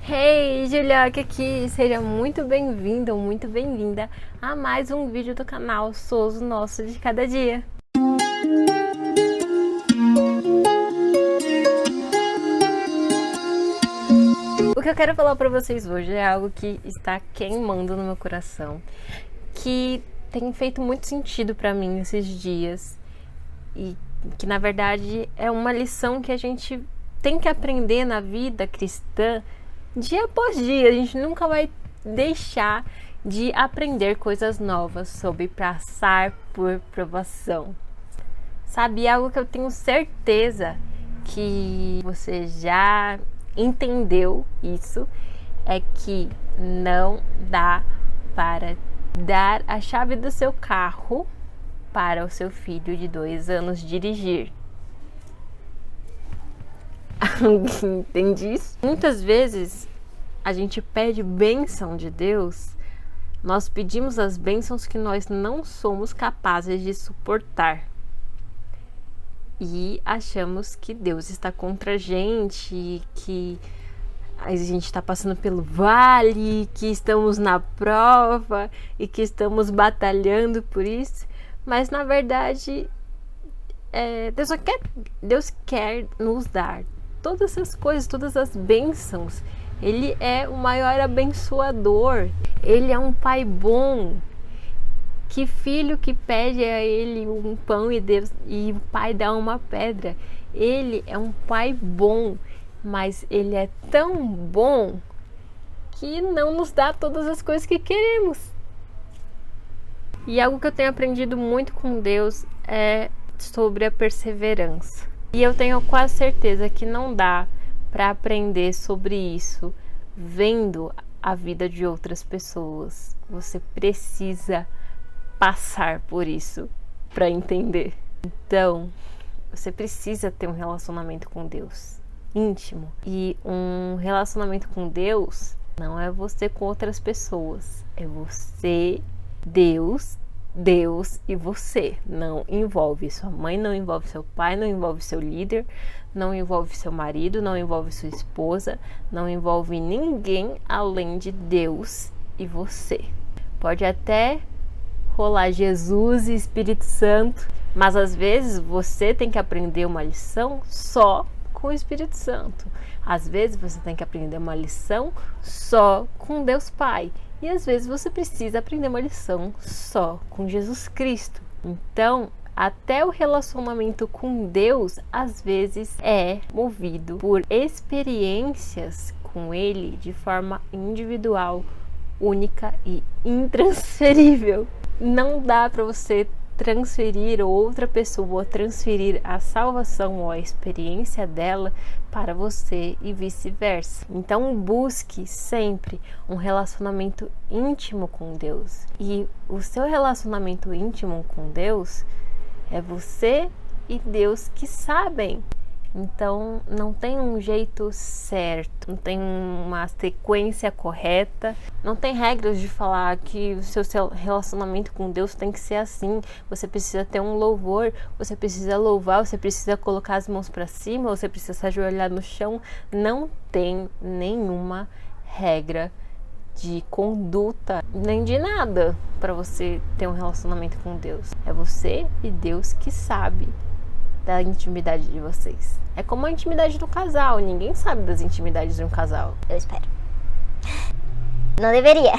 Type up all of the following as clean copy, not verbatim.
Hey, Juliaca aqui, seja muito bem-vindo ou muito bem-vinda a mais um vídeo do canal Souza Nosso de Cada Dia. O que eu quero falar para vocês hoje é algo que está queimando no meu coração, que tem feito muito sentido para mim esses dias e que na verdade é uma lição que a gente tem que aprender na vida cristã dia após dia. A gente nunca vai deixar de aprender coisas novas sobre passar por provação. Sabe, algo que eu tenho certeza que você já entendeu isso, é que não dá para dar a chave do seu carro para o seu filho de 2 anos dirigir. Entendi isso? Muitas vezes a gente pede bênção de Deus, nós pedimos as bênçãos que nós não somos capazes de suportar. E achamos que Deus está contra a gente, que a gente está passando pelo vale, que estamos na prova e que estamos batalhando por isso. Mas na verdade, Deus quer nos dar todas essas coisas, todas as bênçãos. Ele é o maior abençoador. Ele é um pai bom. Que filho que pede a ele um pão e o pai dá uma pedra? Ele é um pai bom, mas ele é tão bom que não nos dá todas as coisas que queremos. E algo que eu tenho aprendido muito com Deus é sobre a perseverança. E eu tenho quase certeza que não dá para aprender sobre isso vendo a vida de outras pessoas. Você precisa passar por isso para entender. Então, você precisa ter um relacionamento com Deus íntimo. E um relacionamento com Deus não é você com outras pessoas. É você, Deus e você. Não envolve sua mãe, não envolve seu pai, não envolve seu líder, não envolve seu marido, não envolve sua esposa, não envolve ninguém além de Deus e você. Pode até rolar Jesus e Espírito Santo, mas às vezes você tem que aprender uma lição só com o Espírito Santo. Às vezes você tem que aprender uma lição só com Deus Pai. E às vezes você precisa aprender uma lição só com Jesus Cristo. Então, até o relacionamento com Deus, às vezes, é movido por experiências com Ele de forma individual, única e intransferível. Não dá para você transferir outra pessoa, transferir a salvação ou a experiência dela para você e vice-versa. Então busque sempre um relacionamento íntimo com Deus. E o seu relacionamento íntimo com Deus é você e Deus que sabem. Então não tem um jeito certo, não tem uma sequência correta, não tem regras de falar que o seu relacionamento com Deus tem que ser assim. Você precisa ter um louvor, você precisa louvar, você precisa colocar as mãos para cima, você precisa se ajoelhar no chão. Não tem nenhuma regra de conduta, nem de nada para você ter um relacionamento com Deus. É você e Deus que sabe da intimidade de vocês. É como a intimidade do casal. Ninguém sabe das intimidades de um casal. Eu espero. Não deveria.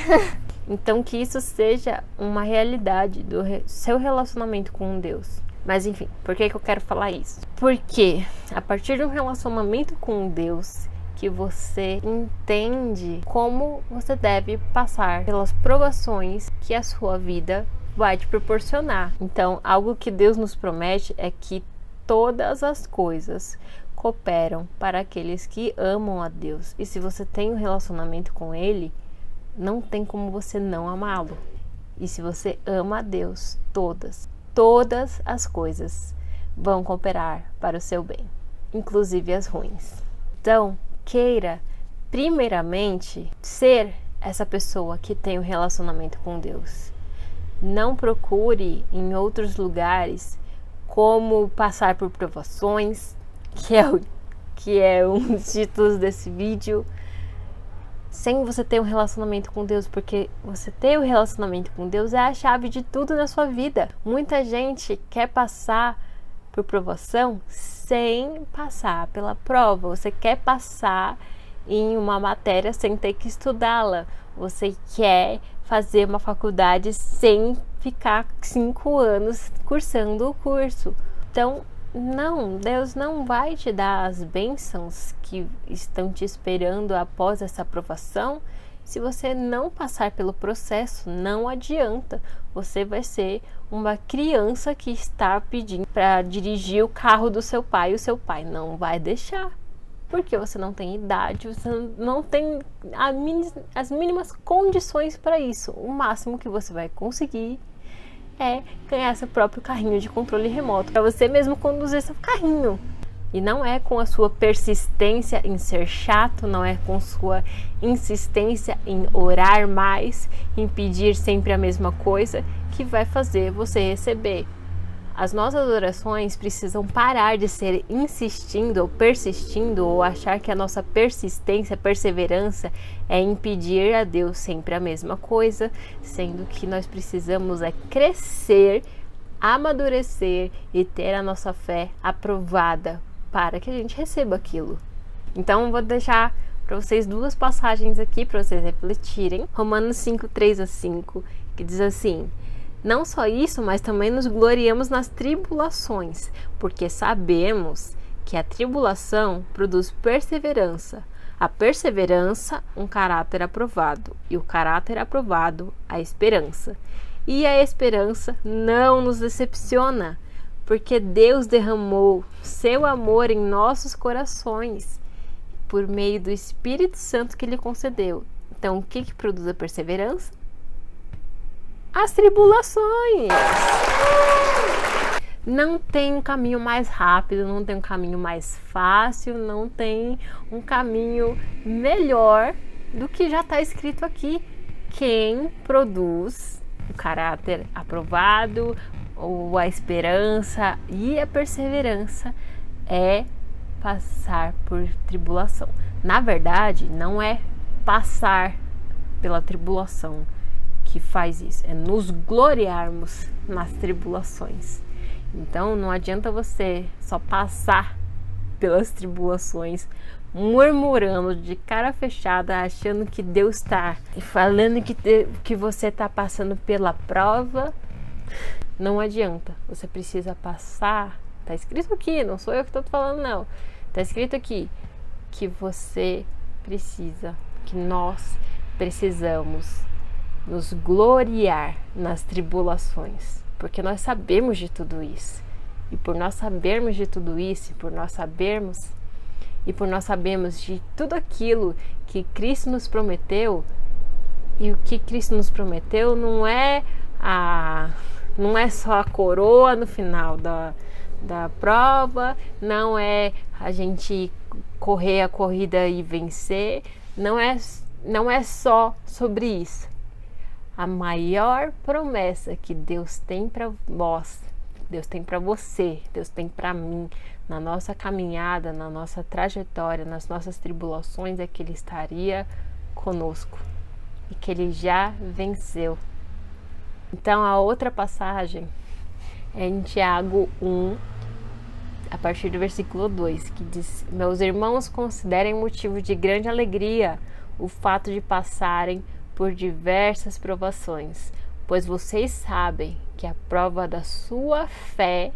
Então que isso seja uma realidade do seu relacionamento com Deus. Mas enfim, por que eu quero falar isso? Porque a partir de um relacionamento com Deus, que você entende como você deve passar pelas provações que a sua vida vai te proporcionar. Então, algo que Deus nos promete é que todas as coisas cooperam para aqueles que amam a Deus. E se você tem um relacionamento com Ele, não tem como você não amá-lo. E se você ama a Deus, todas as coisas vão cooperar para o seu bem, inclusive as ruins. Então, queira, primeiramente, ser essa pessoa que tem um relacionamento com Deus. Não procure em outros lugares como passar por provações, que é um dos títulos desse vídeo. sem você ter um relacionamento com Deus, porque você ter um relacionamento com Deus é a chave de tudo na sua vida. Muita gente quer passar por provação sem passar pela prova. Você quer passar em uma matéria sem ter que estudá-la. Você quer fazer uma faculdade sem ficar 5 anos cursando o curso. Então, não, Deus não vai te dar as bênçãos que estão te esperando após essa aprovação. Se você não passar pelo processo, não adianta. Você vai ser uma criança que está pedindo para dirigir o carro do seu pai e o seu pai não vai deixar. Porque você não tem idade, você não tem as mínimas condições para isso. O máximo que você vai conseguir é ganhar seu próprio carrinho de controle remoto, para você mesmo conduzir seu carrinho. E não é com a sua persistência em ser chato, não é com sua insistência em orar mais, em pedir sempre a mesma coisa, que vai fazer você receber. As nossas orações precisam parar de ser insistindo ou persistindo, ou achar que a nossa persistência, perseverança é impedir a Deus sempre a mesma coisa, sendo que nós precisamos crescer, amadurecer e ter a nossa fé aprovada para que a gente receba aquilo. Então, vou deixar para vocês 2 passagens aqui para vocês refletirem. Romanos 5, 3-5, que diz assim: não só isso, mas também nos gloriamos nas tribulações, porque sabemos que a tribulação produz perseverança. A perseverança, um caráter aprovado, e o caráter aprovado, a esperança. E a esperança não nos decepciona, porque Deus derramou seu amor em nossos corações, por meio do Espírito Santo que Ele concedeu. Então, o que produz a perseverança? As tribulações. Não tem um caminho mais rápido, não tem um caminho mais fácil, não tem um caminho melhor do que já está escrito aqui. Quem produz o caráter aprovado, ou a esperança e a perseverança é passar por tribulação. Na verdade, não é passar pela tribulação que faz isso, é nos gloriarmos nas tribulações. Então não adianta você só passar pelas tribulações murmurando de cara fechada, achando que Deus está falando que você está passando pela prova. Não adianta, você precisa passar. Tá escrito aqui, não sou eu que estou falando não, tá escrito aqui que você precisa, que nós precisamos nos gloriar nas tribulações, porque nós sabemos de tudo isso. E por nós sabermos de tudo isso, por nós sabermos de tudo aquilo que Cristo nos prometeu, e o que Cristo nos prometeu não é só a coroa no final da prova, não é a gente correr a corrida e vencer, não é só sobre isso. A maior promessa que Deus tem para nós, Deus tem para você, Deus tem para mim, na nossa caminhada, na nossa trajetória, nas nossas tribulações, é que Ele estaria conosco e que Ele já venceu. Então, a outra passagem é em Tiago 1, a partir do versículo 2, que diz: meus irmãos, considerem motivo de grande alegria o fato de passarem por diversas provações, pois vocês sabem que a prova da sua fé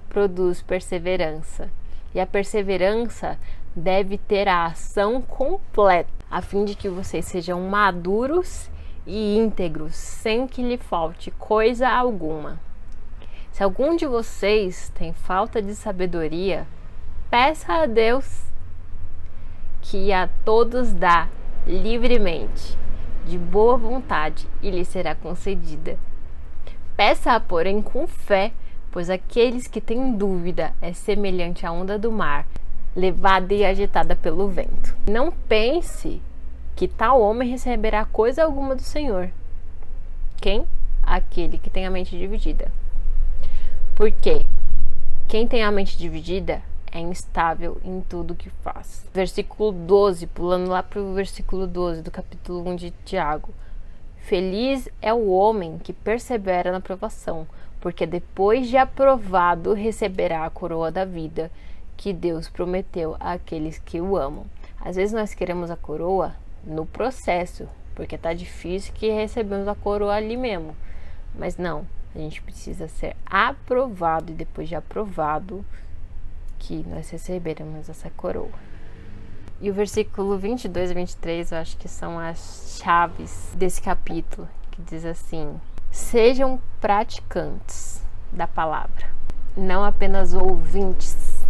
produz perseverança. E a perseverança deve ter a ação completa, a fim de que vocês sejam maduros e íntegros, sem que lhe falte coisa alguma. Se algum de vocês tem falta de sabedoria, peça a Deus, que a todos dá livremente, de boa vontade, e lhe será concedida. Peça-a, porém, com fé, pois aqueles que têm dúvida é semelhante à onda do mar, levada e agitada pelo vento. Não pense que tal homem receberá coisa alguma do Senhor. Quem? Aquele que tem a mente dividida. Porque quem tem a mente dividida é instável em tudo que faz. Versículo 12, pulando lá para o versículo 12 do capítulo 1 de Tiago. Feliz é o homem que persevera na provação, porque depois de aprovado receberá a coroa da vida que Deus prometeu àqueles que o amam. Às vezes nós queremos a coroa no processo, porque tá difícil que recebemos a coroa ali mesmo. Mas não, a gente precisa ser aprovado, e depois de aprovado que nós receberemos essa coroa. E o versículo 22 e 23 eu acho que são as chaves desse capítulo, que diz assim: sejam praticantes da palavra, não apenas ouvintes,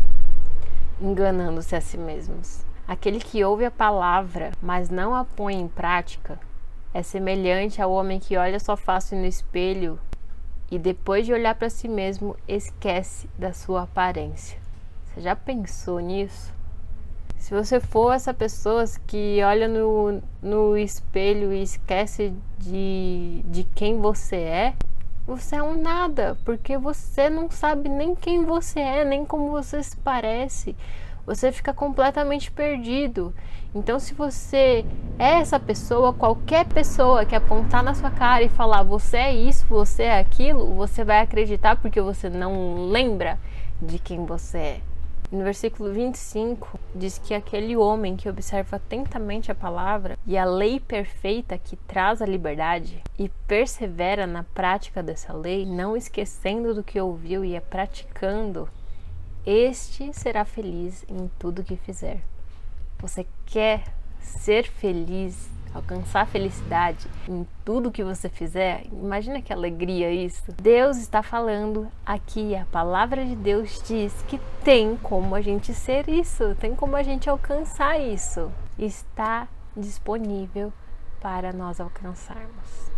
enganando-se a si mesmos. Aquele que ouve a palavra, mas não a põe em prática, é semelhante ao homem que olha sua face no espelho e depois de olhar para si mesmo, esquece da sua aparência. Você já pensou nisso? Se você for essa pessoa que olha no espelho e esquece de quem você é um nada, porque você não sabe nem quem você é, nem como você se parece. Você fica completamente perdido. Então, se você é essa pessoa, qualquer pessoa que apontar na sua cara e falar você é isso, você é aquilo, você vai acreditar porque você não lembra de quem você é. No versículo 25, diz que aquele homem que observa atentamente a palavra e a lei perfeita que traz a liberdade e persevera na prática dessa lei, não esquecendo do que ouviu e é praticando, este será feliz em tudo que fizer. Você quer ser feliz, alcançar felicidade em tudo que você fizer? Imagina que alegria isso. Deus está falando aqui, a palavra de Deus diz que tem como a gente ser isso, tem como a gente alcançar isso. Está disponível para nós alcançarmos.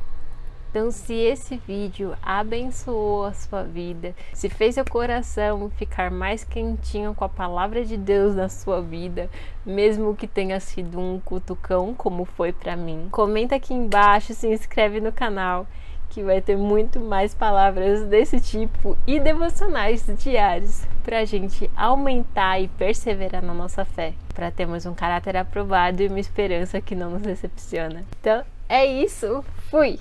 Então, se esse vídeo abençoou a sua vida, se fez seu coração ficar mais quentinho com a palavra de Deus na sua vida, mesmo que tenha sido um cutucão, como foi para mim, comenta aqui embaixo, se inscreve no canal, que vai ter muito mais palavras desse tipo e devocionais diários para a gente aumentar e perseverar na nossa fé, para termos um caráter aprovado e uma esperança que não nos decepciona. Então, é isso. Fui!